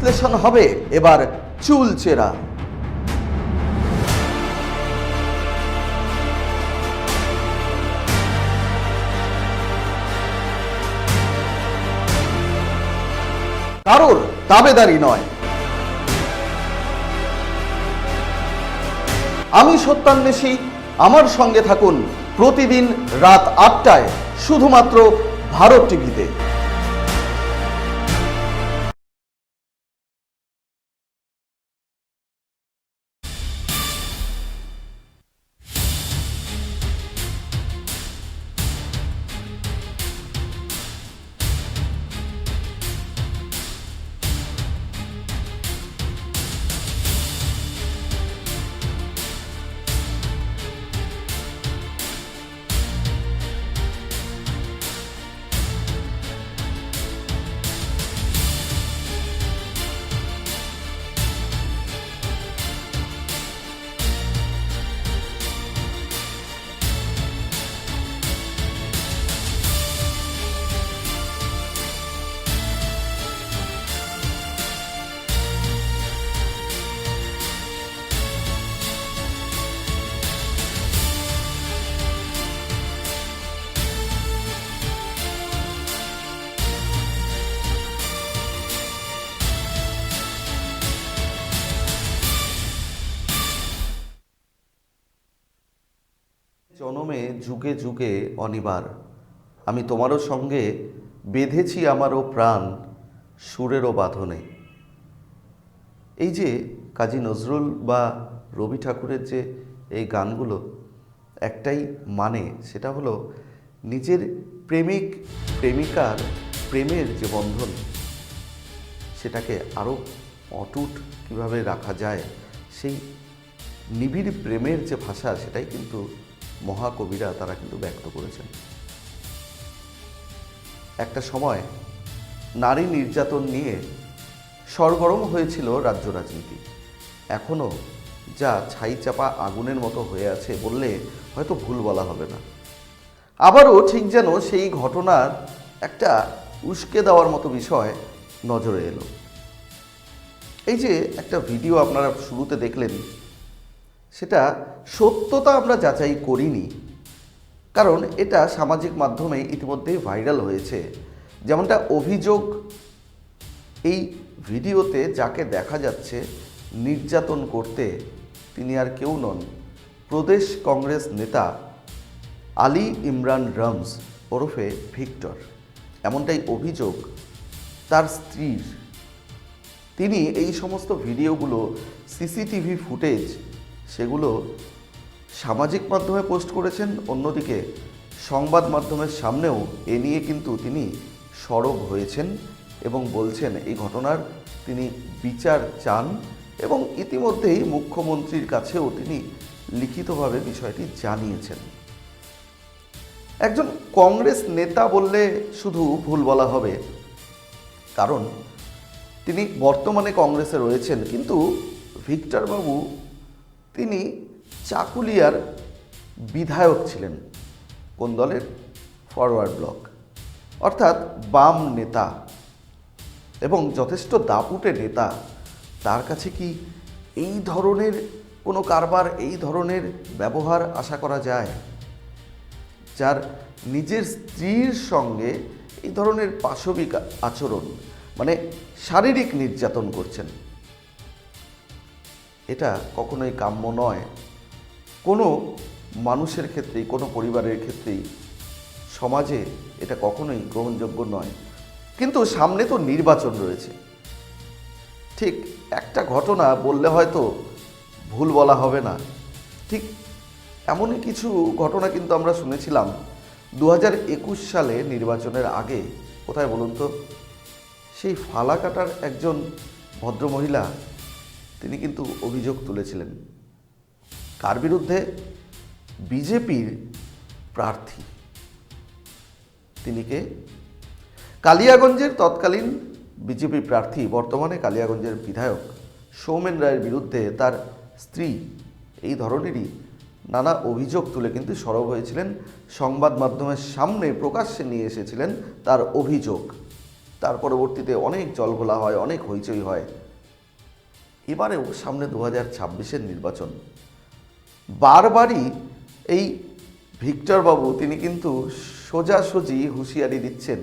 বিশ্লেষণ হবে এবার চুলচেরা। কারোর দাবেদারি নয়। আমি সত্যান্বেষী, আমার সঙ্গে থাকুন প্রতিদিন রাত ৮টায় শুধুমাত্র ভারত টিভিতে। জনমে যুগে যুগে অনিবার, আমি তোমারও সঙ্গে বেঁধেছি আমারও প্রাণ সুরেরও বাঁধনে। এই যে কাজী নজরুল বা রবি ঠাকুরের যে এই গানগুলো, একটাই মানে, সেটা হলো নিজের প্রেমিক প্রেমিকার প্রেমের যে বন্ধন, সেটাকে আরও অটুট কীভাবে রাখা যায়, সেই নিবিড় প্রেমের যে ভাষা, সেটাই কিন্তু মহাকবিরা তারা কিন্তু ব্যক্ত করেছেন। একটা সময় নারী নির্যাতন নিয়ে সরগরম হয়েছিল রাজ্য রাজনীতি। এখনও যা ছাই চাপা আগুনের মতো হয়ে আছে বললে হয়তো ভুল বলা হবে না। আবারও ঠিক যেন সেই ঘটনার একটা উস্কে দেওয়ার মতো বিষয় নজরে এলো। এই যে একটা ভিডিও আপনারা শুরুতে দেখলেন, সেটা সত্যতা আমরা যাচাই করিনি, কারণ এটা সামাজিক মাধ্যমে ইতিমধ্যেই ভাইরাল হয়েছে। যেমনটা অভিযোগ, এই ভিডিওতে যাকে দেখা যাচ্ছে নির্যাতন করতে, তিনি আর কেউ নন, প্রদেশ কংগ্রেস নেতা আলী ইমরান রমজ ওরফে ভিক্টর। এমনটাই অভিযোগ তার স্ত্রীর। তিনি এই সমস্ত ভিডিওগুলো, সিসিটিভি ফুটেজ, সেগুলো সামাজিক মাধ্যমে পোস্ট করেছেন। অন্যদিকে সংবাদ মাধ্যমের সামনেও এ নিয়ে কিন্তু তিনি সরব হয়েছেন এবং বলছেন এই ঘটনার তিনি বিচার চান, এবং ইতিমধ্যেই মুখ্যমন্ত্রীর কাছেও তিনি লিখিতভাবে বিষয়টি জানিয়েছেন। একজন কংগ্রেস নেতা বললে শুধু ভুল বলা হবে, কারণ তিনি বর্তমানে কংগ্রেসে রয়েছেন, কিন্তু ভিক্টর বাবু তিনি চাকুলিয়ার বিধায়ক ছিলেন। কোন দলের? ফরওয়ার্ড ব্লক, অর্থাৎ বাম নেতা এবং যথেষ্ট দাপুটে নেতা। তার কাছে কি এই ধরনের কোনো কারবার, এই ধরনের ব্যবহার আশা করা যায়? যার নিজের স্ত্রীর সঙ্গে এই ধরনের পাশবিক আচরণ, মানে শারীরিক নির্যাতন করছেন, এটা কখনোই কাম্য নয়। কোনো মানুষের ক্ষেত্রেই, কোনো পরিবারের ক্ষেত্রেই, সমাজে এটা কখনোই গ্রহণযোগ্য নয়। কিন্তু সামনে তো নির্বাচন রয়েছে। ঠিক একটা ঘটনা বললে হয়তো ভুল বলা হবে না, ঠিক এমনই কিছু ঘটনা কিন্তু আমরা শুনেছিলাম 2021 সালে নির্বাচনের আগে। কোথায় বলুন তো? সেই ফালাকাটার একজন ভদ্রমহিলা, তিনি কিন্তু অভিযোগ তুলেছিলেন। কার বিরুদ্ধে? বিজেপির প্রার্থী। তিনি কে? কালিয়াগঞ্জের তৎকালীন বিজেপি প্রার্থী, বর্তমানে কালিয়াগঞ্জের বিধায়ক সৌমেন রায়ের বিরুদ্ধে তার স্ত্রী এই ধরনেরই নানা অভিযোগ তুলে কিন্তু সরব হয়েছিলেন। সংবাদ মাধ্যমের সামনে প্রকাশ্যে নিয়ে এসেছিলেন তার অভিযোগ। তার পরবর্তীতে অনেক জলঘোলা হয়, অনেক হইচই হয়। এবারেও সামনে 2026-এর নির্বাচন, বারবারই এই ভিক্টর বাবু তিনি কিন্তু সোজাসুজি হুঁশিয়ারি দিচ্ছেন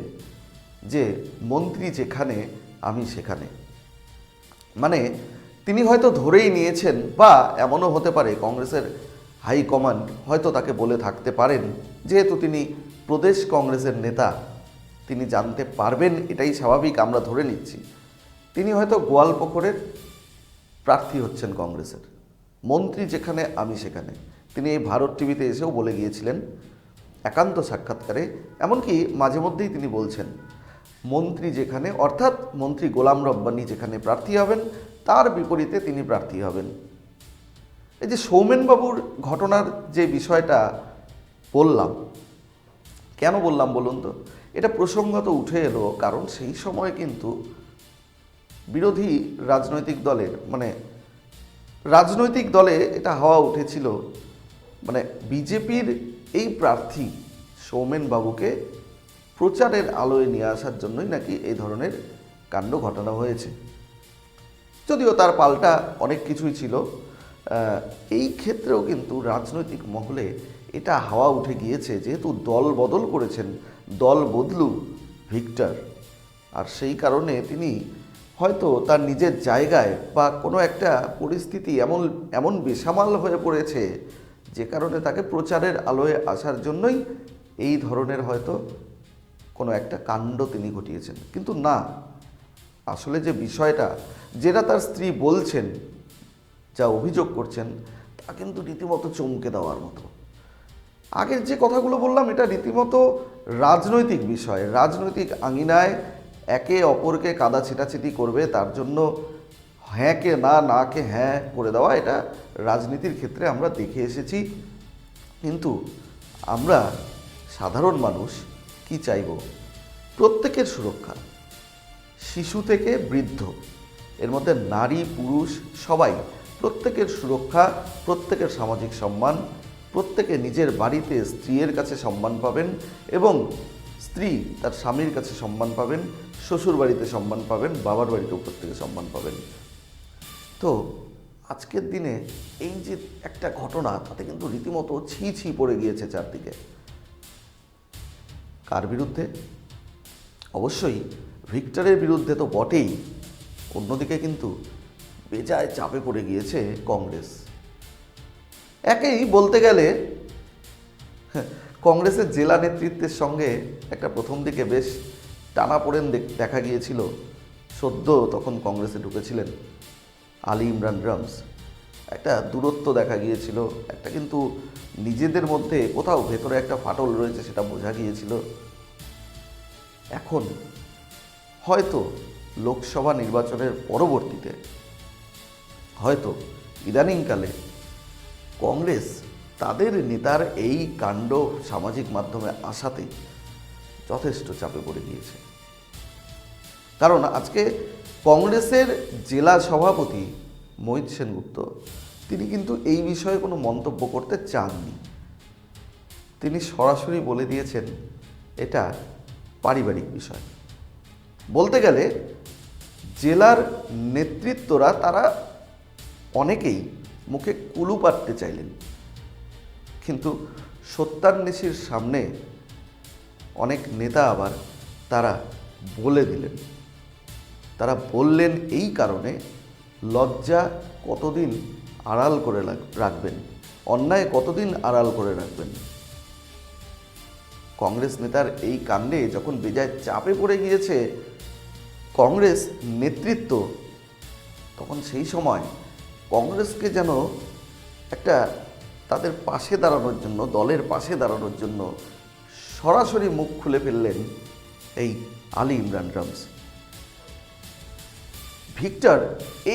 যে মন্ত্রী যেখানে আমি সেখানে। মানে তিনি হয়তো ধরেই নিয়েছেন, বা এমনও হতে পারে কংগ্রেসের হাইকমান্ড হয়তো তাকে বলে থাকতে পারেন, যেহেতু তিনি প্রদেশ কংগ্রেসের নেতা, তিনি জানতে পারবেন, এটাই স্বাভাবিক, আমরা ধরে নিচ্ছি। তিনি হয়তো গোয়ালপুকুরের প্রার্থী হচ্ছেন কংগ্রেসের। মন্ত্রী যেখানে আমি সেখানে, তিনি এই ভারত টিভিতে এসেও বলে গিয়েছিলেন একান্ত সাক্ষাৎকারে, এমনকি মাঝে মধ্যেই তিনি বলছেন মন্ত্রী যেখানে, অর্থাৎ মন্ত্রী গোলাম রব্বানী যেখানে প্রার্থী হবেন তার বিপরীতে তিনি প্রার্থী হবেন। এই যে সৌমেনবাবুর ঘটনার যে বিষয়টা বললাম, কেন বললাম বলুন তো? এটা প্রসঙ্গত উঠে এলো কারণ সেই সময় কিন্তু বিরোধী রাজনৈতিক দলের, মানে রাজনৈতিক দলে এটা হাওয়া উঠেছিল, মানে বিজেপির এই প্রার্থী সৌমেনবাবুকে প্রচারের আলোয় নিয়ে আসার জন্যই নাকি এই ধরনের কাণ্ড ঘটানো হয়েছে। যদিও তার পাল্টা অনেক কিছুই ছিল, এই ক্ষেত্রেও কিন্তু রাজনৈতিক মহলে এটা হাওয়া উঠে গিয়েছে, যেহেতু দল বদল করেছেন, দল বদলু ভিক্টর, আর সেই কারণে তিনি হয়তো তার নিজের জায়গায় বা কোনো একটা পরিস্থিতি এমন এমন বেসামাল হয়ে পড়েছে যে কারণে তাকে প্রচারের আলোয় আসার জন্যই এই ধরনের হয়তো কোনো একটা কাণ্ড তিনি ঘটিয়েছেন। কিন্তু না, আসলে যে বিষয়টা, যেটা তার স্ত্রী বলছেন, যা অভিযোগ করছেন, তা কিন্তু রীতিমতো চমকে দেওয়ার মতো। আগের যে কথাগুলো বললাম এটা রীতিমতো রাজনৈতিক বিষয়, রাজনৈতিক আঙিনায় একে অপরকে কাদা ছিটাছিটি করবে, তার জন্য হ্যাঁ কে না, না কে হ্যাঁ করে দেওয়া, এটা রাজনীতির ক্ষেত্রে আমরা দেখে এসেছি। কিন্তু আমরা সাধারণ মানুষ কি চাইব? প্রত্যেকের সুরক্ষা, শিশু থেকে বৃদ্ধ, এর মধ্যে নারী পুরুষ সবাই, প্রত্যেকের সুরক্ষা, প্রত্যেকের সামাজিক সম্মান, প্রত্যেকে নিজের বাড়িতে স্ত্রীর কাছে সম্মান পাবেন এবং স্ত্রী তার স্বামীর কাছে সম্মান পাবেন, শ্বশুর বাড়িতে সম্মান পাবেন, বাবার বাড়িতেও প্রত্যেকে সম্মান পাবেন। তো আজকের দিনে এই যে একটা ঘটনা, তাতে কিন্তু রীতিমতো ছি ছি পড়ে গিয়েছে চারদিকে। কার বিরুদ্ধে? অবশ্যই ভিক্টরের বিরুদ্ধে তো বটেই, অন্যদিকে কিন্তু বেজায় চাপে পড়ে গিয়েছে কংগ্রেস। একেই বলতে গেলে কংগ্রেসের জেলা নেতৃত্বের সঙ্গে একটা প্রথম দিকে বেশ টানাপোড়েন দেখা গিয়েছিল। সদ্য তখন কংগ্রেসে ঢুকেছিলেন আলী ইমরান ড্রামস, একটা দূরত্ব দেখা গিয়েছিল, একটা কিন্তু নিজেদের মধ্যে কোথাও ভেতরে একটা ফাটল রয়েছে, সেটা বোঝা গিয়েছিল। এখন হয়তো লোকসভা নির্বাচনের পরবর্তীতে, হয়তো ইদানিংকালে কংগ্রেস তাদের নেতার এই কাণ্ড সামাজিক মাধ্যমে আসাতে যথেষ্ট চাপে পড়ে গিয়েছে। কারণ আজকে কংগ্রেসের জেলা সভাপতি মোহিত সেনগুপ্ত, তিনি কিন্তু এই বিষয়ে কোনো মন্তব্য করতে চাননি। তিনি সরাসরি বলে দিয়েছেন এটা পারিবারিক বিষয়। বলতে গেলে জেলার নেতৃত্বরা তারা অনেকেই মুখে কুলু পাড়তে চাইলেন, কিন্তু সত্যান্বেষীর সামনে অনেক নেতা আবার তারা বলে দিলেন। তারা বললেন এই কারণে, লজ্জা কতদিন আড়াল করে রাখবেন, অন্যায় কতদিন আড়াল করে রাখবেন। কংগ্রেস নেতার এই কাণ্ডে যখন বেজায় চাপে পড়ে গিয়েছে কংগ্রেস নেতৃত্ব, তখন সেই সময় কংগ্রেসকে যেন একটা তাদের পাশে দাঁড়ানোর জন্য, দলের পাশে দাঁড়ানোর জন্য সরাসরি মুখ খুলে ফেললেন এই আলী ইমরান ড্রামস। ভিক্টর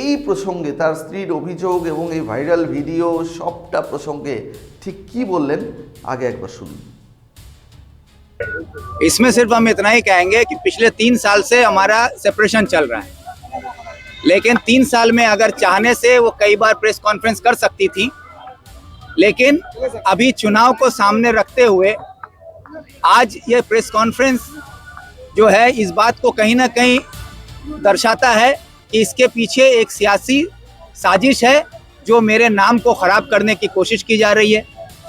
এই প্রসঙ্গে তার স্ত্রীর অভিযোগ এবং এই ভাইরাল ভিডিও সবটা প্রসঙ্গে ঠিক কি বললেন আগে একবার শুনুন। इसमें सिर्फ हम इतना ही कहेंगे कि पिछले 3 साल से हमारा सेपरेशन चल रहा है, लेकिन 3 साल में अगर चाहने से वो कई बार प्रेस कॉन्फ्रेंस कर सकती थी, लेकिन अभी चुनाव को सामने रखते हुए आज ये प्रेस कॉन्फ्रेंस जो है इस बात को कहीं ना कहीं दर्शाता है कि इसके पीछे एक सियासी साजिश है जो मेरे नाम को खराब करने की कोशिश की जा रही है।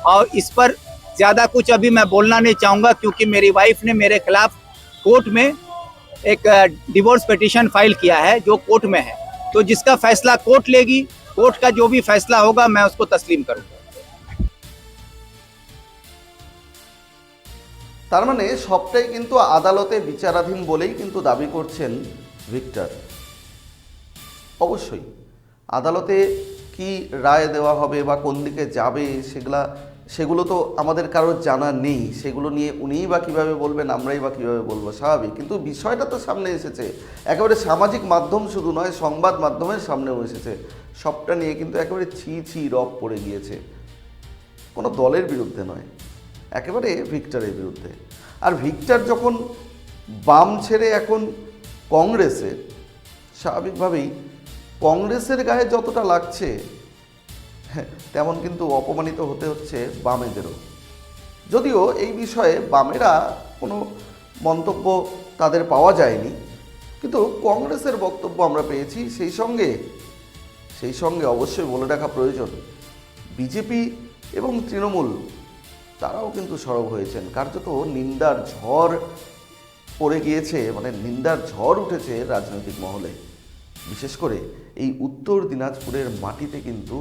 और इस पर ज़्यादा कुछ अभी मैं बोलना नहीं चाहूँगा, क्योंकि मेरी वाइफ ने मेरे खिलाफ कोर्ट में एक डिवोर्स पिटीशन फाइल किया है जो कोर्ट में है। तो जिसका फैसला कोर्ट लेगी, कोर्ट का जो भी फैसला होगा मैं उसको तस्लीम करूँगा। তার মানে সবটাই কিন্তু আদালতে বিচারাধীন বলেই কিন্তু দাবি করছেন ভিক্টর। অবশ্যই আদালতে কি রায় দেওয়া হবে বা কোন দিকে যাবে সেগুলো তো আমাদের কারোর জানা নেই। সেগুলো নিয়ে উনিই বা কীভাবে বলবেন, আমরাই বা কীভাবে বলবো, স্বাভাবিক। কিন্তু বিষয়টা তো সামনে এসেছে, একেবারে সামাজিক মাধ্যম শুধু নয়, সংবাদ মাধ্যমের সামনেও এসেছে। সবটা নিয়ে কিন্তু একেবারে ছি রব পড়ে গিয়েছে। কোনো দলের বিরুদ্ধে নয়, একেবারে ভিক্টরের বিরুদ্ধে। আর ভিক্টর যখন বাম ছেড়ে এখন কংগ্রেসে, স্বাভাবিকভাবেই কংগ্রেসের গায়ে যতটা লাগছে তেমন কিন্তু অপমানিত হতে হচ্ছে বামেদেরও। যদিও এই বিষয়ে বামেরা কোনো মন্তব্য তাদের পাওয়া যায়নি, কিন্তু কংগ্রেসের বক্তব্য আমরা পেয়েছি। সেই সঙ্গে অবশ্যই বলে রাখা প্রয়োজন, বিজেপি এবং তৃণমূল তারাও কিন্তু সরব হয়েছেন। কার্যত নিন্দার ঝড় পড়ে গিয়েছে, মানে নিন্দার ঝড় উঠেছে রাজনৈতিক মহলে। বিশেষ করে এই উত্তর দিনাজপুরের মাটিতে কিন্তু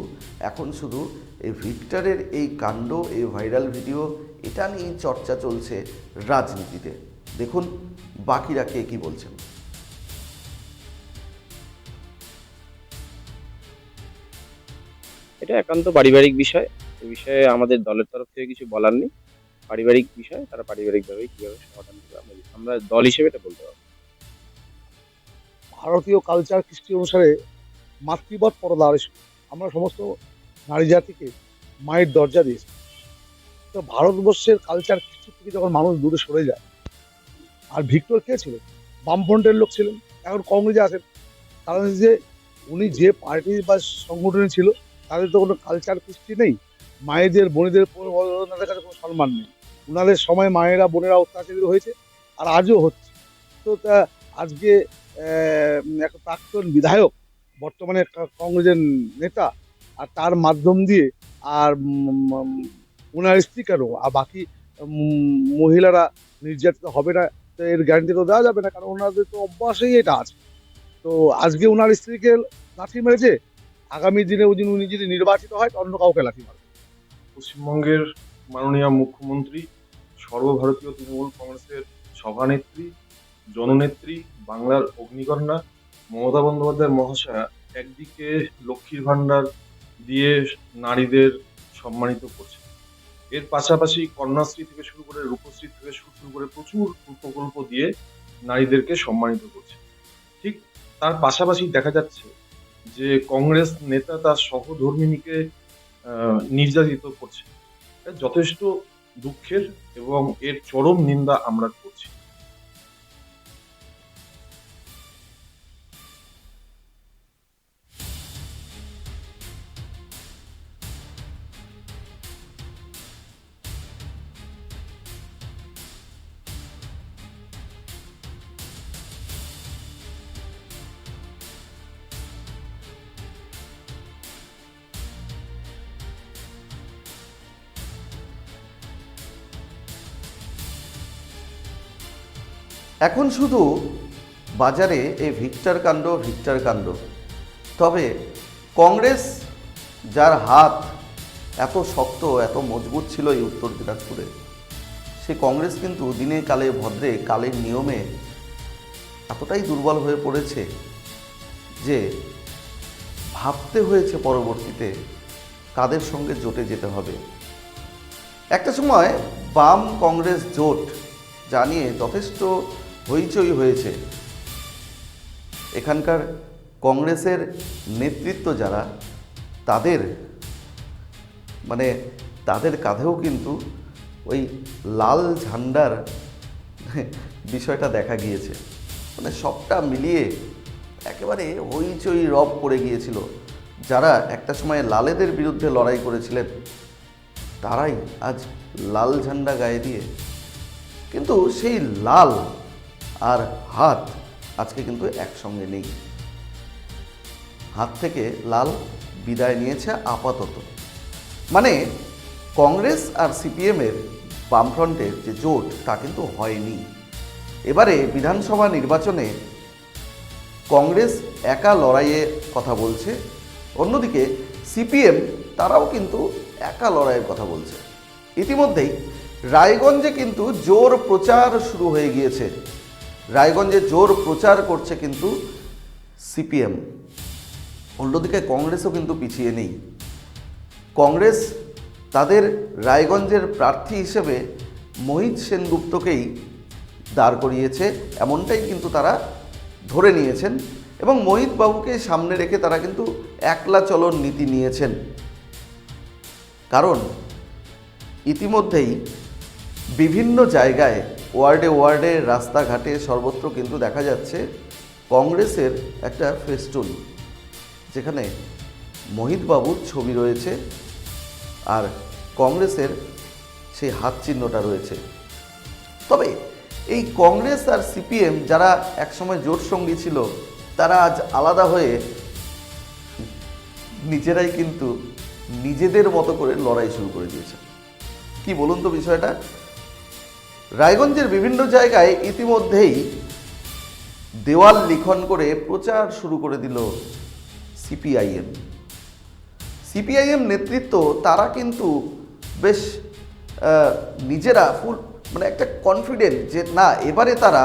এখন শুধু এই ভিক্টরের এই কাণ্ড, এই ভাইরাল ভিডিও, এটা নিয়ে চর্চা চলছে রাজনীতিতে। দেখুন বাকিরা কে কী বলছেন। এটা একান্ত পারিবারিক বিষয়। এই বিষয়ে আমাদের দলের তরফ থেকে কিছু বলার নেই। পারিবারিক বিষয়, তারা পারিবারিকভাবে কিভাবে সমাধান করবে আমরা দল হিসেবে এটা বলতে পারবো। ভারতীয় কালচার কৃষ্টি অনুসারে মাতৃবৎ পরদারেশ, আমরা সমস্ত নারী জাতিকে মায়ের দরজা দিয়েছি। তো ভারতবর্ষের কালচার কৃষ্টি থেকে যখন মানুষ দূরে সরে যায়, আর ভিক্টর কে ছিলেন? বামফ্রন্টের লোক ছিলেন, এখন কংগ্রেসে আছেন। কারণ যে উনি যে পার্টি বা সংগঠনে ছিল তাদের তো কোনো কালচার কৃষ্টি নেই। মায়েদের বোনেদের ওনাদের কাছে কোনো সম্মান নেই। ওনাদের সময় মায়েরা বোনেরা অত্যাচারিত হয়েছে, আর আজও হচ্ছে। তো আজকে একটা প্রাক্তন বিধায়ক, বর্তমানে কংগ্রেসের নেতা, আর তার মাধ্যম দিয়ে আর ওনার স্ত্রী কেন আর বাকি মহিলারা নির্যাতিত হবে না, তো এর গ্যারান্টি তো দেওয়া যাবে না, কারণ ওনাদের তো অভ্যাসেই এটা আছে। তো আজকে ওনার স্ত্রীকে লাঠি মেরেছে, আগামী দিনে উনি যদি নির্বাচিত হয় অন্য কাউকে লাঠি মারবে। পশ্চিমবঙ্গের মাননীয় মুখ্যমন্ত্রী, সর্বভারতীয় তৃণমূল কংগ্রেসের সভানেত্রী, জননেত্রী, বাংলার অগ্নিকন্যা মমতা বন্দ্যোপাধ্যায় মহাশয়া একদিকে লক্ষ্মীর ভাণ্ডার দিয়ে নারীদের সম্মানিত করছে, এর পাশাপাশি কন্যাশ্রী থেকে শুরু করে রূপশ্রী থেকে শুরু করে প্রচুর প্রকল্প দিয়ে নারীদেরকে সম্মানিত করছে। ঠিক তার পাশাপাশি দেখা যাচ্ছে যে কংগ্রেস নেতা তার সহধর্মিণীকে নির্যাতিত করছে। যথেষ্ট দুঃখের এবং এর চরম নিন্দা আমরা করছি। এখন শুধু বাজারে এই ভিক্টর কাণ্ড, তবে কংগ্রেস যার হাত এত শক্ত, এত মজবুত ছিল এই উত্তর দিনাজপুরে, সে কংগ্রেস কিন্তু দিনে কালে ভদ্রে কালের নিয়মে এতটাই দুর্বল হয়ে পড়েছে যে ভাবতে হয়েছে পরবর্তীতে কাদের সঙ্গে জোটে যেতে হবে। একটা সময় বাম কংগ্রেস জোট জানিয়ে যথেষ্ট হইচই হয়েছে। এখানকার কংগ্রেসের নেতৃত্ব যারা, তাদের কাঁধেও কিন্তু ওই লাল ঝান্ডার বিষয়টা দেখা গিয়েছে। মানে সবটা মিলিয়ে একেবারে হইচই রব পড়ে গিয়েছিল। যারা একটা সময় লালেদের বিরুদ্ধে লড়াই করেছিলেন তারাই আজ লাল ঝান্ডা গায়ে দিয়ে, কিন্তু সেই লাল আর হাত আজকে কিন্তু একসঙ্গে নেই। হাত থেকে লাল বিদায় নিয়েছে আপাতত। মানে কংগ্রেস আর সিপিএমের বামফ্রন্টের যে জোট তা কিন্তু হয়নি। এবারে বিধানসভা নির্বাচনে কংগ্রেস একা লড়াইয়ে কথা বলছে, অন্যদিকে সিপিএম তারাও কিন্তু একা লড়াইয়ের কথা বলছে। ইতিমধ্যেই রায়গঞ্জে কিন্তু জোর প্রচার শুরু হয়ে গিয়েছে। রায়গঞ্জে জোর প্রচার করছে কিন্তু সিপিএম। অন্যদিকে কংগ্রেসও কিন্তু পিছিয়ে নেই। কংগ্রেস তাদের রায়গঞ্জের প্রার্থী হিসেবে মোহিত সেনগুপ্তকেই দাঁড় করিয়েছে, এমনটাই কিন্তু তারা ধরে নিয়েছেন এবং মোহিত বাবুকে সামনে রেখে তারা কিন্তু একলা চলন নীতি নিয়েছেন। কারণ ইতিমধ্যেই বিভিন্ন জায়গায় ওয়ার্ডে ওয়ার্ডে রাস্তাঘাটে সর্বত্র কিন্তু দেখা যাচ্ছে কংগ্রেসের একটা ফেস্টুন, যেখানে মোহিত বাবুর ছবি রয়েছে আর কংগ্রেসের সেই হাত চিহ্নটা রয়েছে। তবে এই কংগ্রেস আর সিপিএম যারা একসময় জোট সঙ্গী ছিল, তারা আজ আলাদা হয়ে নিজেরাই কিন্তু নিজেদের মতো করে লড়াই শুরু করে দিয়েছে। কি বলুন তো বিষয়টা? রায়গঞ্জের বিভিন্ন জায়গায় ইতিমধ্যেই দেওয়াল লিখন করে প্রচার শুরু করে দিল সিপিআইএম। সিপিআইএম নেতৃত্ব তারা কিন্তু বেশ নিজেরা ফুল মানে একটা কনফিডেন্ট যে না, এবারে তারা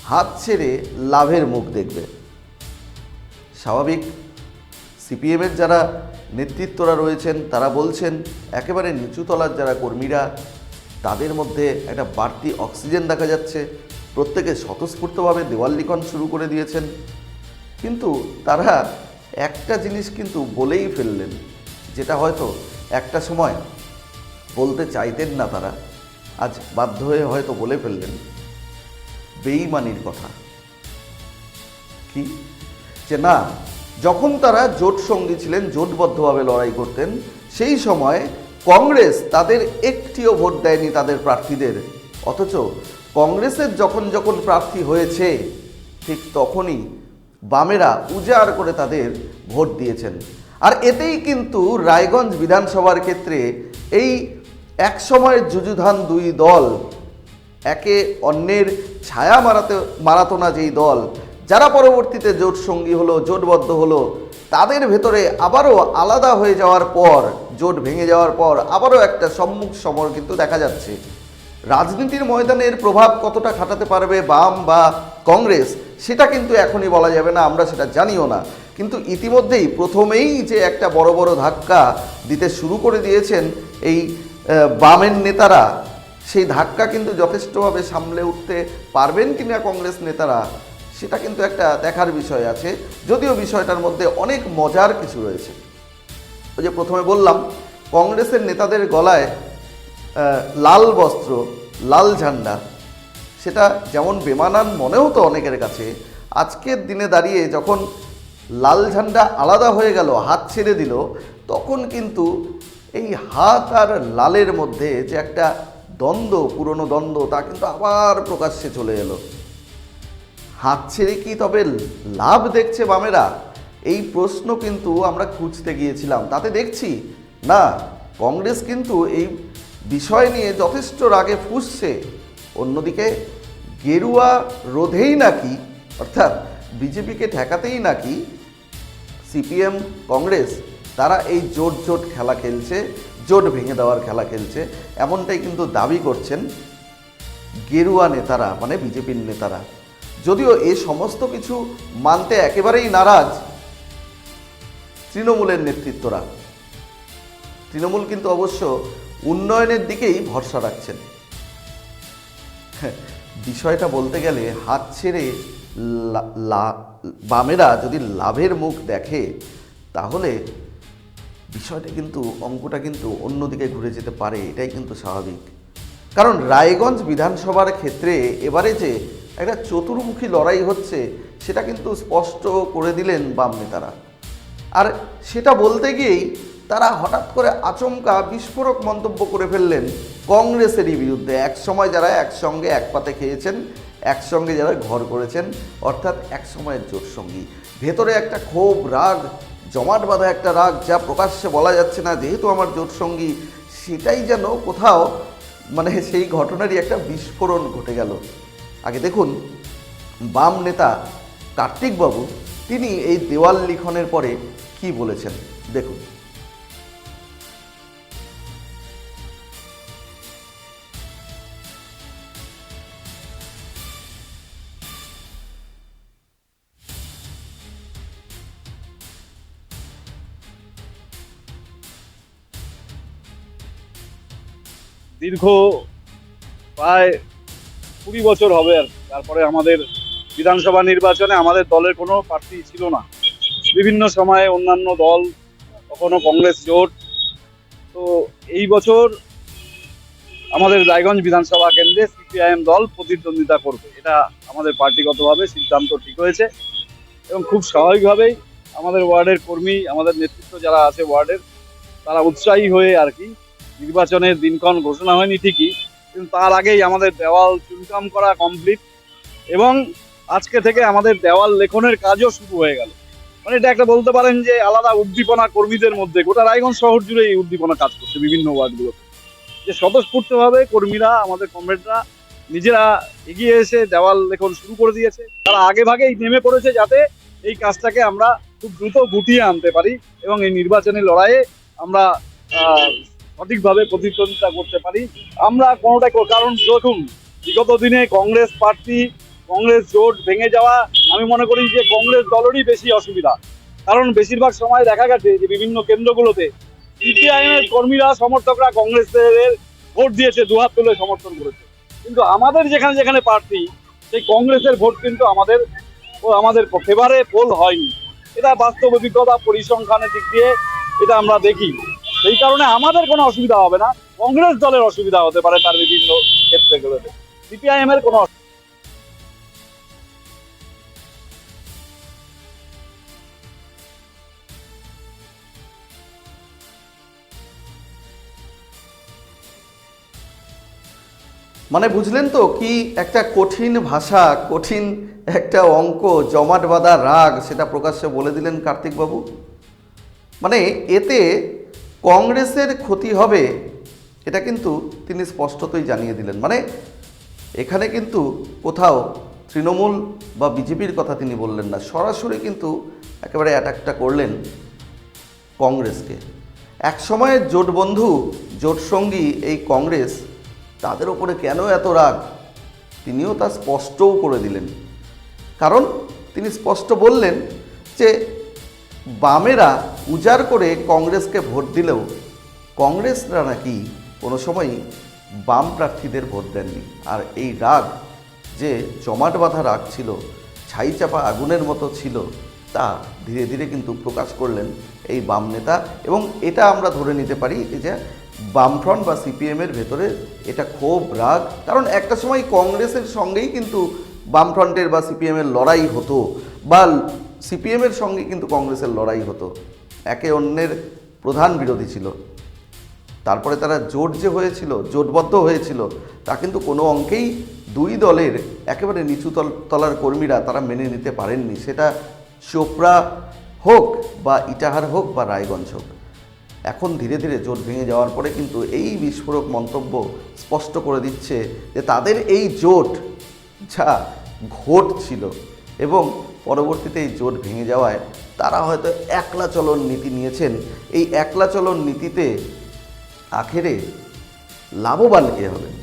হাত ছেড়ে লাভের মুখ দেখবে। স্বাভাবিক, সিপিএমের যারা নেতৃত্বরা রয়েছেন তারা বলছেন একেবারে নিচুতলার যারা কর্মীরা, তাদের মধ্যে একটা বাড়তি অক্সিজেন দেখা যাচ্ছে, প্রত্যেকে স্বতঃস্ফূর্তভাবে দেওয়াল লিখন শুরু করে দিয়েছেন। কিন্তু তারা একটা জিনিস কিন্তু বলেই ফেললেন, যেটা হয়তো একটা সময় বলতে চাইতেন না, তারা আজ বাধ্য হয়ে হয়তো বলে ফেললেন বেঈমানির কথা। কি যে না, যখন তারা জোট সঙ্গী ছিলেন, জোটবদ্ধভাবে লড়াই করতেন, সেই সময় কংগ্রেস তাদের একটিও ভোট দেয়নি তাদের প্রার্থীদের, অথচ কংগ্রেসের যখন যখন প্রার্থী হয়েছে ঠিক তখনই বামেরা উজাড় করে তাদের ভোট দিয়েছেন। আর এতেই কিন্তু রায়গঞ্জ বিধানসভার ক্ষেত্রে এই এক সময়ের যুযুধান দুই দল, একে অন্যের ছায়া মারাতো না যেই দল, যারা পরবর্তীতে জোট সঙ্গী হলো, জোটবদ্ধ হলো, তাদের ভেতরে আবারও আলাদা হয়ে যাওয়ার পর, জোট ভেঙে যাওয়ার পর আবারও একটা সম্মুখ সমর কিন্তু দেখা যাচ্ছে। রাজনীতির ময়দানের প্রভাব কতটা খাটাতে পারবে বাম বা কংগ্রেস, সেটা কিন্তু এখনই বলা যাবে না, আমরা সেটা জানিও না। কিন্তু ইতিমধ্যেই প্রথমেই যে একটা বড় বড় ধাক্কা দিতে শুরু করে দিয়েছেন এই বামের নেতারা, সেই ধাক্কা কিন্তু যথেষ্টভাবে সামলে উঠতে পারবেন কিনা কংগ্রেস নেতারা, সেটা কিন্তু একটা দেখার বিষয় আছে। যদিও বিষয়টার মধ্যে অনেক মজার কিছু রয়েছে। ওই যে প্রথমে বললাম, কংগ্রেসের নেতাদের গলায় লাল বস্ত্র, লাল ঝান্ডা, সেটা যেমন বেমানান মনে হতো অনেকের কাছে, আজকের দিনে দাঁড়িয়ে যখন লাল ঝান্ডা আলাদা হয়ে গেল, হাত ছেড়ে দিল, তখন কিন্তু এই হাত আর লালের মধ্যে যে একটা দ্বন্দ্ব, পুরনো দ্বন্দ্ব, তা কিন্তু আবার প্রকাশ্যে চলে এলো। হাত ছেড়ে কি তবে লাভ দেখছে বামেরা? এই প্রশ্ন কিন্তু আমরা খুঁজতে গিয়েছিলাম, তাতে দেখছি না, কংগ্রেস কিন্তু এই বিষয় নিয়ে যথেষ্ট রাগে ফুঁসছে। অন্যদিকে গেরুয়া রোধেই নাকি, অর্থাৎ বিজেপিকে ঠেকাতেই নাকি সিপিএম কংগ্রেস তারা এই জোট খেলা খেলছে, জোট ভেঙে দেওয়ার খেলা খেলছে, এমনটাই কিন্তু দাবি করছেন গেরুয়া নেতারা, মানে বিজেপির নেতারা। যদিও এই সমস্ত কিছু মানতে একেবারেই নারাজ তৃণমূলের নেতৃত্বরা। তৃণমূল কিন্তু অবশ্য উন্নয়নের দিকেই ভরসা রাখছেন। বিষয়টা বলতে গেলে হাত ছেড়ে বামেরা যদি লাভের মুখ দেখে, তাহলে বিষয়টা কিন্তু, অঙ্কটা কিন্তু অন্যদিকে ঘুরে যেতে পারে, এটাই কিন্তু স্বাভাবিক। কারণ রায়গঞ্জ বিধানসভার ক্ষেত্রে এবারে যে একটা চতুর্মুখী লড়াই হচ্ছে, সেটা কিন্তু স্পষ্ট করে দিলেন বাম নেতারা। আর সেটা বলতে গিয়েই তারা হঠাৎ করে আচমকা বিস্ফোরক মন্তব্য করে ফেললেন কংগ্রেসেরই বিরুদ্ধে। একসময় যারা একসঙ্গে এক পাতে খেয়েছেন, একসঙ্গে যারা ঘর করেছেন, অর্থাৎ একসময়ের জোট সঙ্গী। ভেতরে একটা ক্ষোভ, রাগ, জমাট বাঁধা একটা রাগ, যা প্রকাশ্যে বলা যাচ্ছে না, যেহেতু আমার জোট সঙ্গী, সেটাই যেন কোথাও মানে সেই ঘটনারই একটা বিস্ফোরণ ঘটে গেল। আগে দেখুন বাম নেতা কার্তিকবাবু তিনি এই দেওয়াল লিখনের পরে কি বলেছেন, দেখুন। দীর্ঘ প্রায় 20 বছর হবে আর তারপরে আমাদের বিধানসভা নির্বাচনে আমাদের দলের কোনো প্রার্থী ছিল না। বিভিন্ন সময়ে অন্যান্য দল, কখনো কংগ্রেস জোট। তো এই বছর আমাদের রায়গঞ্জ বিধানসভা কেন্দ্রে সিপিআইএম দল প্রতিদ্বন্দ্বিতা করবে, এটা আমাদের পার্টিগতভাবে সিদ্ধান্ত ঠিক হয়েছে। এবং খুব স্বাভাবিকভাবেই আমাদের ওয়ার্ডের কর্মী, আমাদের নেতৃত্ব যারা আছে ওয়ার্ডের, তারা উৎসাহী হয়ে আর কি, নির্বাচনের দিনক্ষণ ঘোষণা হয়নি ঠিকই, কিন্তু তার আগেই আমাদের দেওয়াল চুনকাম করা কমপ্লিট এবং আজকে থেকে আমাদের দেওয়াল লেখনের কাজও শুরু হয়ে গেল। মানে এটা একটা বলতে পারেন যে আলাদা উদ্দীপনা কর্মীদের মধ্যে, গোটা রায়গঞ্জ শহর জুড়ে এই উদ্দীপনা কাজ করছে বিভিন্ন ওয়ার্ডগুলোতে, যে স্বতঃস্ফূর্তভাবে কর্মীরা, আমাদের কমরেডরা নিজেরা এগিয়ে এসে দেওয়াল লেখন শুরু করে দিয়েছে। তারা আগে ভাগেই নেমে পড়েছে যাতে এই কাজটাকে আমরা খুব দ্রুত গুটিয়ে আনতে পারি এবং এই নির্বাচনী লড়াইয়ে আমরা সঠিকভাবে প্রতিদ্বন্দ্বিতা করতে পারি। আমরা কোনোটাই, কারণ দেখুন বিগত দিনে কংগ্রেস প্রার্থী, কংগ্রেস জোট ভেঙে যাওয়া, আমি মনে করি যে কংগ্রেস দলেরই বেশি অসুবিধা। কারণ বেশিরভাগ সময় দেখা গেছে যে বিভিন্ন কেন্দ্রগুলোতে সিপিআইএম এর কর্মীরা, সমর্থকরা কংগ্রেসের ভোট দিয়েছে, দুহাত তুলে সমর্থন করেছে, কিন্তু আমাদের যেখানে যেখানে প্রার্থী, সেই কংগ্রেসের ভোট কিন্তু আমাদের ফেভারে পোল হয়নি। এটা বাস্তব অভিজ্ঞতা, পরিসংখ্যানের দিক দিয়ে এটা আমরা দেখি। সেই কারণে আমাদের কোনো অসুবিধা হবে না, কংগ্রেস দলের অসুবিধা হতে পারে তার বিভিন্ন ক্ষেত্রগুলোতে, সিপিআইএম এর কোনো মানে বুঝলেন তো কি একটা কঠিন ভাষা, কঠিন একটা অঙ্ক, জমাট বাঁধা রাগ, সেটা প্রকাশ্যে বলে দিলেন কার্তিকবাবু। মানে এতে কংগ্রেসের ক্ষতি হবে এটা কিন্তু তিনি স্পষ্টতই জানিয়ে দিলেন। মানে এখানে কিন্তু কোথাও তৃণমূল বা বিজেপির কথা তিনি বললেন না, সরাসরি কিন্তু একেবারে অ্যাটাকটা করলেন কংগ্রেসকে। একসময়ের জোটবন্ধু, জোটসঙ্গী এই কংগ্রেস, তাদের ওপরে কেন এত রাগ তিনিও তা স্পষ্টও করে দিলেন। কারণ তিনি স্পষ্ট বললেন যে বামেরা উজাড় করে কংগ্রেসকে ভোট দিলেও কংগ্রেসরা নাকি কোনো সময়ই বাম প্রার্থীদের ভোট দেননি। আর এই রাগ যে জমাট বাঁধা রাগ ছিল, ছাই চাপা আগুনের মতো ছিল, তা ধীরে ধীরে কিন্তু প্রকাশ করলেন এই বাম নেতা। এবং এটা আমরা ধরে নিতে পারি যে বামফ্রন্ট বা সিপিএমের ভেতরে এটা ক্ষোভ, রাগ। কারণ একটা সময় কংগ্রেসের সঙ্গেই কিন্তু বামফ্রন্টের বা সিপিএমের লড়াই হতো, বা সিপিএমের সঙ্গে কিন্তু কংগ্রেসের লড়াই হতো, একে অন্যের প্রধান বিরোধী ছিল। তারপরে তারা জোট যে হয়েছিল, জোটবদ্ধ হয়েছিল, তা কিন্তু কোনো অঙ্কেই দুই দলের একেবারে নিচু তলার কর্মীরা তারা মেনে নিতে পারেননি। সেটা চোপড়া হোক বা ইটাহার হোক বা রায়গঞ্জ হোক। এখন ধীরে ধীরে জোট ভেঙে যাওয়ার পরে কিন্তু এই বিস্ফোরক মন্তব্য স্পষ্ট করে দিচ্ছে যে তাদের এই জোট যা ঘোট ছিল এবং পরবর্তীতে এই জোট ভেঙে যাওয়ায় তারা হয়তো একলা চলন নীতি নিয়েছেন। এই একলা চলন নীতিতে আখেরে লাভবান কে হবেন?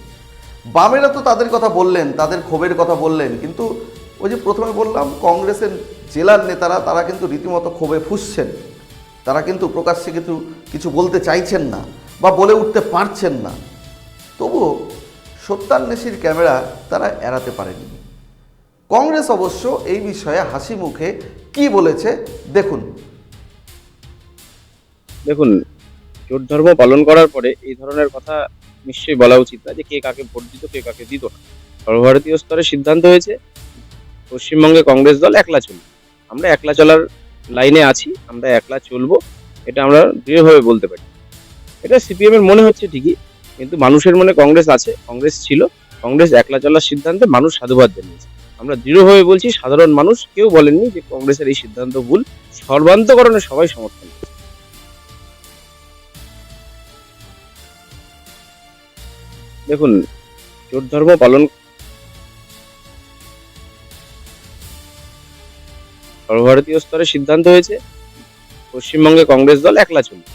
বামেরা তো তাদের কথা বললেন, তাদের ক্ষোভের কথা বললেন, কিন্তু ওই যে প্রথমে বললাম কংগ্রেসের জেলার নেতারা তারা কিন্তু রীতিমতো ক্ষোভে ফুঁসছেন। তারা কিন্তু প্রকাশ্যে কিছু বলতে চাইছেন না বা বলে উঠতে পারছেন না। তবুও সত্যান্বেষীর ক্যামেরা তারা এড়াতে পারেনি। কংগ্রেস অবশ্য এই বিষয়ে হাসি মুখে কি বলেছে দেখুন। দেখুন, জোট ধর্ম পালন করার পরে এই ধরনের কথা নিশ্চয়ই বলা উচিত না যে কে কাকে ভোট দিত, কে কাকে দিত না। সর্বভারতীয় স্তরে সিদ্ধান্ত হয়েছে পশ্চিমবঙ্গে কংগ্রেস দল একলা চলবে। আমরা একলা চলার লাইনে আছি, আমরা একলা চলবো, এটা আমরা দৃঢ়ভাবে বলতে পারি। এটা সিপিএম এর মনে হচ্ছে ঠিকই, কিন্তু মানুষের মনে কংগ্রেস আছে, কংগ্রেস ছিল, কংগ্রেস একলা চলার সিদ্ধান্তে মানুষ সাধুবাদ জানিয়েছে। আমরা দৃঢ়ভাবে বলছি, সাধারণ মানুষ কেউ বলেননি যে কংগ্রেসের এই সিদ্ধান্ত ভুল। সর্বান্তকরণে সবাই সমর্থন করেছে। দেখুন, জোট ধর্ম পালন সর্বভারতীয় স্তরে সিদ্ধান্ত হয়েছে, পশ্চিমবঙ্গে কংগ্রেস দল একলা চলবে।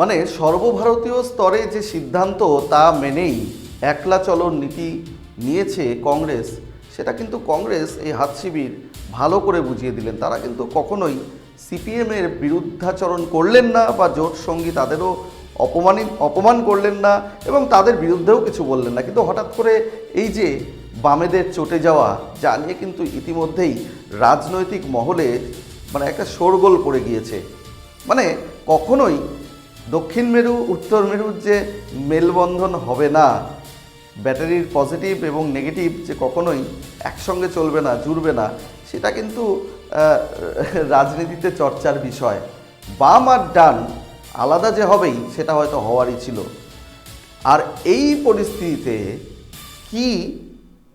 মানে সর্বভারতীয় স্তরে যে সিদ্ধান্ত তা মেনেই একলা চলন নীতি নিয়েছে কংগ্রেস, সেটা কিন্তু কংগ্রেস এই হাত শিবির ভালো করে বুঝিয়ে দিলেন। তারা কিন্তু কখনোই সিপিএমের বিরুদ্ধাচরণ করলেন না বা জোট সঙ্গী তাদেরও অপমান করলেন না এবং তাদের বিরুদ্ধেও কিছু বললেন না। কিন্তু হঠাৎ করে এই যে বামেদের চটে যাওয়া, যা নিয়ে কিন্তু ইতিমধ্যেই রাজনৈতিক মহলে মানে একটা শোরগোল পড়ে গিয়েছে। মানে কখনোই দক্ষিণ মেরু উত্তর মেরুর যে মেলবন্ধন হবে না, ব্যাটারির পজিটিভ এবং নেগেটিভ যে কখনোই একসঙ্গে চলবে না, জুড়বে না, সেটা কিন্তু রাজনীতিতে চর্চার বিষয়। বাম আর ডান আলাদা যে হবেই সেটা হয়তো হওয়ারই ছিল। আর এই পরিস্থিতিতে কি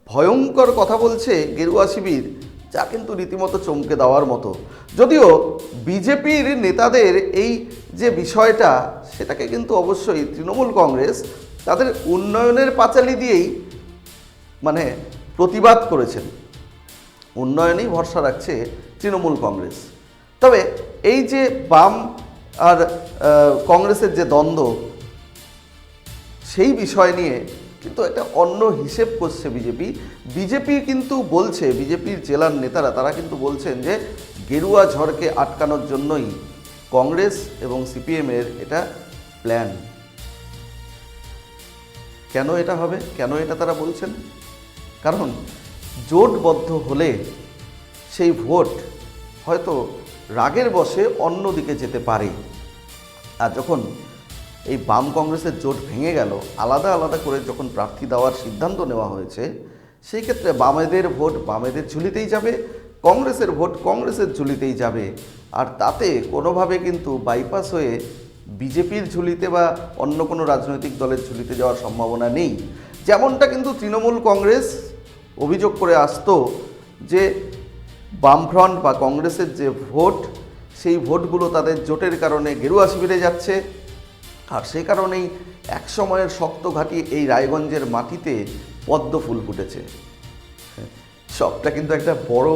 ভয়ঙ্কর কথা বলছে গেরুয়া শিবির, যা কিন্তু রীতিমতো চমকে দেওয়ার মতো। যদিও বিজেপির নেতাদের এই যে বিষয়টা, সেটাকে কিন্তু অবশ্যই তৃণমূল কংগ্রেস তাদের উন্নয়নের পাঁচালি দিয়েই মানে প্রতিবাদ করেছেন। উন্নয়নেই ভরসা রাখছে তৃণমূল কংগ্রেস। তবে এই যে বাম আর কংগ্রেসের যে দ্বন্দ্ব, সেই বিষয় নিয়ে কিন্তু একটা অন্য হিসেব করছে বিজেপি কিন্তু বলছে, বিজেপির জেলার নেতারা তারা কিন্তু বলছেন যে গেরুয়া ঝড়কে আটকানোর জন্যই কংগ্রেস এবং সিপিএমের এটা প্ল্যান। কেন এটা হবে, কেন এটা তারা বলছেন? কারণ জোটবদ্ধ হলে সেই ভোট হয়তো রাগের বশে অন্য দিকে যেতে পারে। আর যখন এই বাম কংগ্রেসের জোট ভেঙে গেল, আলাদা আলাদা করে যখন প্রার্থী দেওয়ার সিদ্ধান্ত নেওয়া হয়েছে, সেই ক্ষেত্রে বামেদের ভোট বামেদের ঝুলিতেই যাবে, কংগ্রেসের ভোট কংগ্রেসের ঝুলিতেই যাবে। আর তাতে কোনোভাবে কিন্তু বাইপাস হয়ে বিজেপির ঝুলিতে বা অন্য কোনো রাজনৈতিক দলের ঝুলিতে যাওয়ার সম্ভাবনা নেই। যেমনটা কিন্তু তৃণমূল কংগ্রেস অভিযোগ করে আসতো যে বামফ্রন্ট বা কংগ্রেসের যে ভোট, সেই ভোটগুলো তাদের জোটের কারণে গেরুয়া শিবিরে যাচ্ছে। আর সেই কারণেই এক সময়ের শক্ত ঘাঁটি এই রায়গঞ্জের মাটিতে পদ্ম ফুল ফুটেছে। সবটা কিন্তু একটা বড়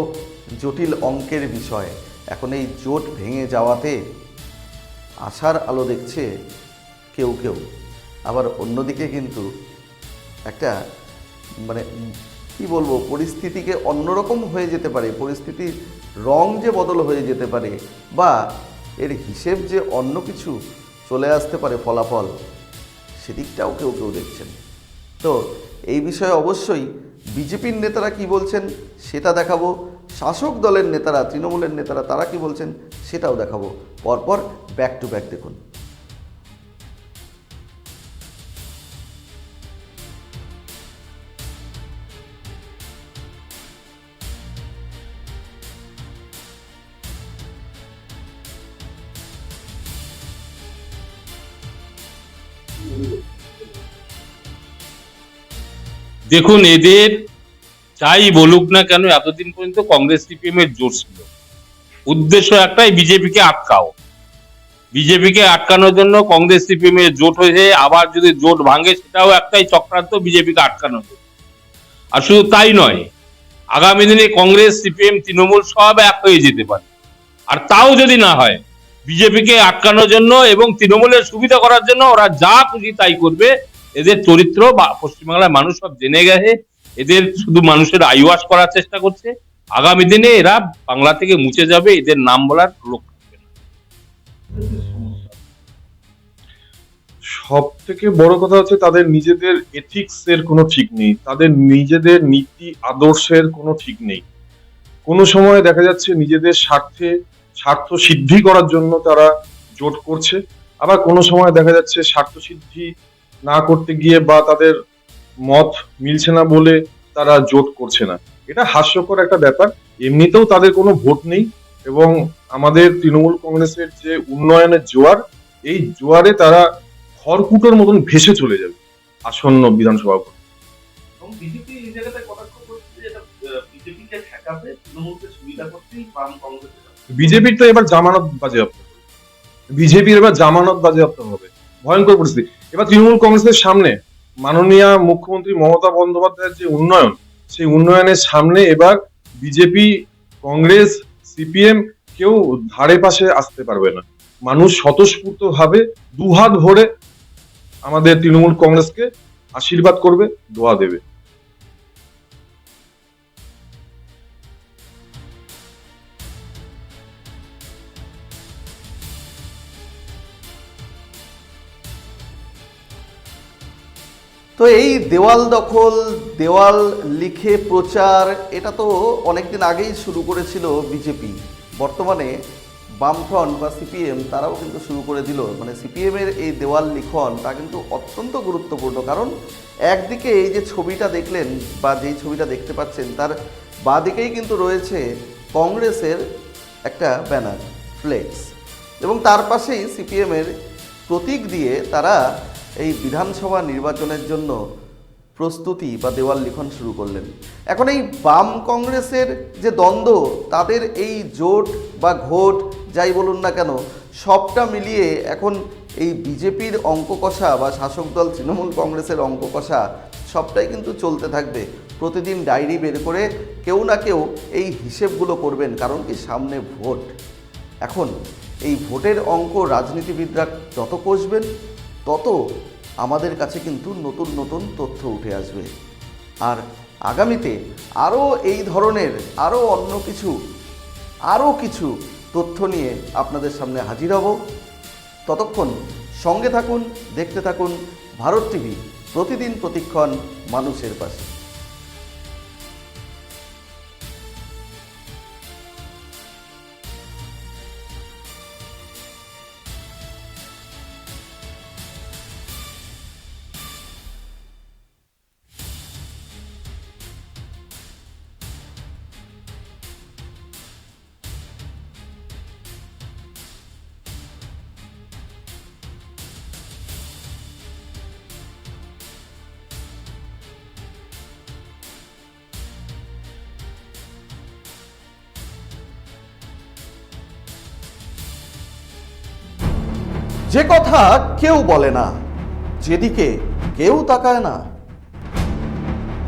জটিল অঙ্কের বিষয়। এখন এই জোট ভেঙে যাওয়াতে আশার আলো দেখছে কেউ কেউ, আবার অন্যদিকে কিন্তু একটা মানে কি বলবো, পরিস্থিতিকে অন্যরকম হয়ে যেতে পারে, পরিস্থিতির রং যে বদল হয়ে যেতে পারে বা এর হিসেব যে অন্য কিছু চলে আসতে পারে ফলাফল, সেদিকটাও কেউ কেউ দেখছেন। তো এই বিষয়ে অবশ্যই বিজেপির নেতারা কি বলছেন সেটা দেখাবো, শাসক দলের নেতারা তৃণমূলের নেতারা তারা কি বলছেন সেটাও দেখাবো। পরপর ব্যাক টু ব্যাক দেখুন। দেখুন, এদের যাই বলুক না কেন, এতদিন পর্যন্ত কংগ্রেস সিপিএম এর জোট ছিল, উদ্দেশ্য একটাই, বিজেপিকে আটকাও। বিজেপিকে আটকানোর জন্য কংগ্রেস সিপিএম এর জোট হয়েছে। আবার যদি জোট ভাঙে, সেটাও একটাই চক্রান্ত, বিজেপিকে আটকানোর জন্য। আর শুধু তাই নয়, আগামী দিনে কংগ্রেস সিপিএম তৃণমূল সব এক হয়ে যেতে পারে। আর তাও যদি না হয়, বিজেপিকে আটকানোর জন্য এবং তৃণমূলের সুবিধা করার জন্য ওরা যা খুশি তাই করবে। এদের চরিত্র পশ্চিমবাংলার মানুষ সব জেনে গেছে। এদের শুধু মানুষের আইওয়াশ করার চেষ্টা করছে। আগামী দিনে এরা বাংলা থেকে মুছে যাবে, এদের নাম বলার লোক থাকবে না। সব থেকে বড় কথা হচ্ছে তাদের নিজেদের এথিক্স এর কোনো ঠিক নেই, তাদের নিজেদের নীতি আদর্শের কোনো ঠিক নেই। কোনো সময় দেখা যাচ্ছে নিজেদের স্বার্থ সিদ্ধি করার জন্য তারা জোট করছে, আবার কোনো সময় দেখা যাচ্ছে স্বার্থ সিদ্ধি না করতে গিয়ে বা তাদের মত মিলছে না বলে তারা জোট করছে না, এটা হাস্যকর একটা ব্যাপার। এমনিতেও তাদের কোনো ভোট নেই এবং আমাদের তৃণমূল কংগ্রেসের যে উন্নয়নের জোয়ার, এই জোয়ারে তারা খড়কুটোর মতন ভেসে চলে যাবে আসন্ন বিধানসভা ভোট। এবং বিজেপি এই জায়গাটায় কটাক্ষ করছে যে এটা বিজেপিকে ঠেকাতে, তৃণমূলকে সুবিধা করতেই বাম কংগ্রেস। বিজেপির তো এবার জামানত বাজেয়াপ্ত হবে, বিজেপির এবার জামানত বাজেয়াপ্ত হবে, ভয়ঙ্কর পরিস্থিতি। এবার তৃণমূল কংগ্রেসের সামনে মাননীয় মুখ্যমন্ত্রী মমতা বন্দ্যোপাধ্যায়ের যে উন্নয়ন, সেই উন্নয়নের সামনে এবার বিজেপি, কংগ্রেস, সিপিএম কেউ ধারে পাশে আসতে পারবে না। মানুষ স্বতঃস্ফূর্ত ভাবে দুহাত ভরে আমাদের তৃণমূল কংগ্রেসকে আশীর্বাদ করবে, দোয়া দেবে। তো এই দেওয়াল দখল, দেওয়াল লিখে প্রচার, এটা তো অনেকদিন আগেই শুরু করেছিল বিজেপি। বর্তমানে বামফ্রন্ট বা সিপিএম তারাও কিন্তু শুরু করে দিল। মানে সিপিএমের এই দেওয়াল লিখন তা কিন্তু অত্যন্ত গুরুত্বপূর্ণ, কারণ একদিকে এই যে ছবিটা দেখলেন বা যেই ছবিটা দেখতে পাচ্ছেন তার বাঁদিকেই কিন্তু রয়েছে কংগ্রেসের একটা ব্যানার, ফ্লেক্স, এবং তার পাশেই সিপিএমের প্রতীক দিয়ে তারা এই বিধানসভা নির্বাচনের জন্য প্রস্তুতি বা দেওয়াল লিখন শুরু করলেন। এখন এই বাম কংগ্রেসের যে দ্বন্দ্ব, তাদের এই জোট বা ঘোট যাই বলুন না কেন, সবটা মিলিয়ে এখন এই বিজেপির অঙ্ক কষা বা শাসক দল তৃণমূল কংগ্রেসের অঙ্ক কষা সবটাই কিন্তু চলতে থাকবে। প্রতিদিন ডায়েরি বের করে কেউ না কেউ এই হিসেবগুলো করবেন, কারণ কি সামনে ভোট। এখন এই ভোটের অঙ্ক রাজনীতিবিদরা যত কষবেন তত আমাদের কাছে কিন্তু নতুন নতুন তথ্য উঠে আসবে। আর আগামীতে আরও এই ধরনের আরও কিছু তথ্য নিয়ে আপনাদের সামনে হাজির হব। ততক্ষণ সঙ্গে থাকুন, দেখতে থাকুন ভারত টিভি, প্রতিদিন প্রতিক্ষণ মানুষের পাশে। যে কথা কেউ বলে না, যেদিকে কেউ তাকায় না,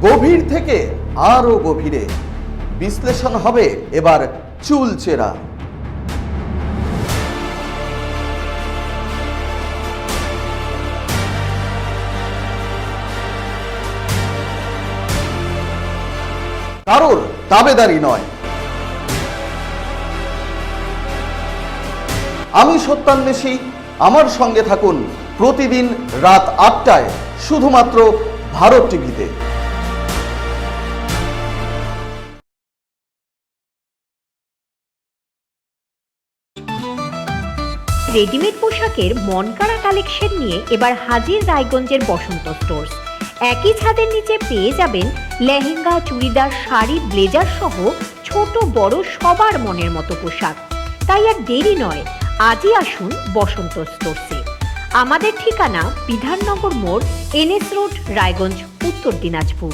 গভীর থেকে আরো গভীরে বিশ্লেষণ হবে এবার চুলচেরা। কারোর দাবেদারি নয়। আমি সত্যান্বেষী, আমার সঙ্গে থাকুন প্রতিদিন রাত ৮টায় শুধুমাত্র ভারত টিভিতে। রেডিমেড পোশাকের মনকাড়া কালেকশন নিয়ে এবার হাজির রায়গঞ্জের বসন্ত স্টোর্স। একই ছাদের নিচে পেয়ে যাবেন লেহেঙ্গা, চুড়িদার, শাড়ি, ব্লেজার সহ ছোট বড় সবার মনের মতো পোশাক। তাই আর দেরি নয়, আজই আসুন বসন্ত স্টোর্সে। আমাদের ঠিকানা বিধাননগর মোড়, NS রোড, রায়গঞ্জ, উত্তর দিনাজপুর।